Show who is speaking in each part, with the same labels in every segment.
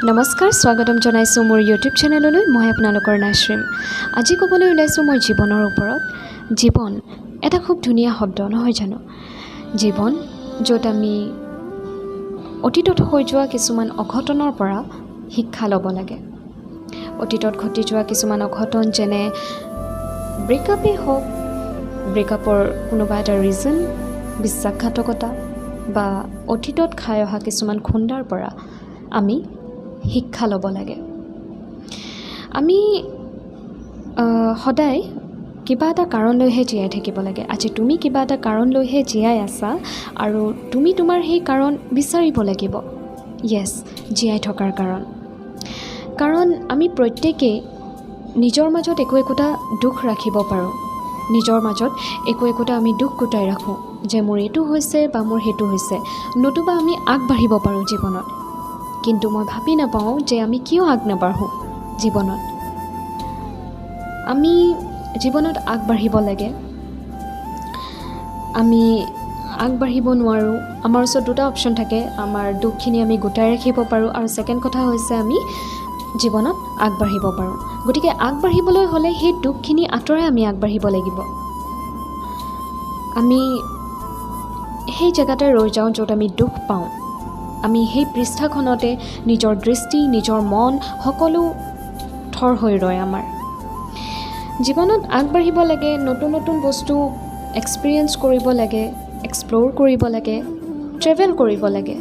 Speaker 1: নমস্কাৰ স্বাগতম জনাইছোঁ মোৰ ইউটিউব চেনেললৈ। মই আপোনালোকৰ নাশৰিম। আজি ক'বলৈ ওলাইছোঁ মই জীৱনৰ ওপৰত। জীৱন এটা খুব ধুনীয়া শব্দ নহয় জানো? জীৱন য'ত আমি অতীতত হৈ যোৱা কিছুমান অঘটনৰ পৰা শিক্ষা ল'ব লাগে। অতীতত ঘটি যোৱা কিছুমান অঘটন যেনে ব্ৰেকআপেই হওক, ব্ৰেকআপৰ কোনোবা এটা ৰিজন, বিশ্বাসঘাতকতা বা অতীতত খাই অহা কিছুমান খুন্দাৰ পৰা আমি শিক্ষা ল'ব লাগে। আমি সদায় কিবা এটা কাৰণ লৈহে জীয়াই থাকিব লাগে। আজি তুমি কিবা এটা কাৰণ লৈহে জীয়াই আছা আৰু তুমি তোমাৰ সেই কাৰণ বিচাৰিব লাগিব। য়েছ, জীয়াই থকাৰ কাৰণ আমি প্ৰত্যেকেই নিজৰ মাজত একোটা দুখ ৰাখিব পাৰোঁ। নিজৰ মাজত একোটা আমি দুখ গোটাই ৰাখোঁ যে মোৰ এইটো হৈছে বা মোৰ সেইটো হৈছে, নতুবা আমি আগবাঢ়িব পাৰোঁ জীৱনত। কিন্তু মই ভাবি নাপাওঁ যে আমি কিয় আগ নাবাঢ়োঁ জীৱনত। আমি জীৱনত আগবাঢ়িব লাগে। আমি আগবাঢ়িব নোৱাৰোঁ। আমাৰ ওচৰত দুটা অপশ্যন থাকে। আমাৰ দুখখিনি আমি গোটাই ৰাখিব পাৰোঁ আৰু ছেকেণ্ড কথা হৈছে আমি জীৱনত আগবাঢ়িব পাৰোঁ। গতিকে আগবাঢ়িবলৈ হ'লে সেই দুখখিনি আঁতৰাই আমি আগবাঢ়িব লাগিব। আমি সেই জেগাতে ৰৈ যাওঁ য'ত আমি দুখ পাওঁ। আমি সেই পৃষ্ঠাখনতে নিজৰ দৃষ্টি, নিজৰ মন সকলো থৰ হৈ ৰয় আমাৰ। জীৱনত আগবাঢ়িব লাগে, নতুন নতুন বস্তু এক্সপিৰিয়েঞ্চ কৰিব লাগে, এক্সপ্ল'ৰ কৰিব লাগে, ট্ৰেভেল কৰিব লাগে।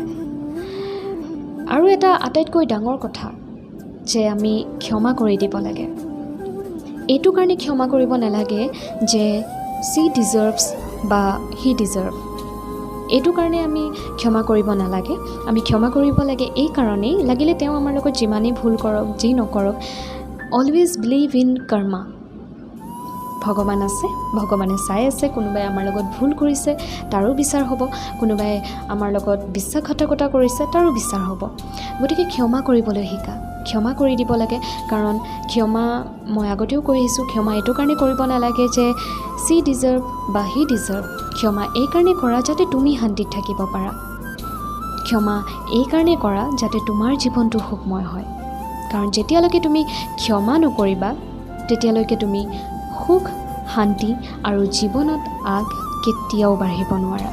Speaker 1: আৰু এটা আটাইতকৈ ডাঙৰ কথা যে আমি ক্ষমা কৰি দিব লাগে। এইটো কাৰণে ক্ষমা কৰিব নালাগে যে ছি ডিজাৰ্ভছ বা হি ডিজাৰ্ভ। এইটো কাৰণে আমি ক্ষমা কৰিব নালাগে। আমি ক্ষমা কৰিব লাগে এই কাৰণেই, লাগিলে তেওঁ আমাৰ লগত যিমানেই ভুল কৰক, যি নকৰক, অলৱেজ বিলিভ ইন কৰ্মা। ভগৱান আছে, ভগৱানে চাই আছে। কোনোবাই আমাৰ লগত ভুল কৰিছে তাৰো বিচাৰ হ'ব, কোনোবাই আমাৰ লগত বিশ্বাসঘাতকতা কৰিছে তাৰো বিচাৰ হ'ব। গতিকে ক্ষমা কৰিবলৈ শিকা, ক্ষমা কৰি দিব লাগে। কাৰণ ক্ষমা, মই আগতেও কৈ আহিছোঁ, ক্ষমা এইটো কাৰণে কৰিব নালাগে যে ছি ডিজাৰ্ভ বা হি ডিজাৰ্ভ। ক্ষমা এই কাৰণে কৰা যাতে তুমি শান্তিত থাকিব পাৰা। ক্ষমা এই কাৰণে কৰা যাতে তোমাৰ জীৱনটো সুখময় হয়। কাৰণ যেতিয়ালৈকে তুমি ক্ষমা নকৰিবা তেতিয়ালৈকে তুমি সুখ, শান্তি আৰু জীৱনত আগ কেতিয়াও বাঢ়িব নোৱাৰা।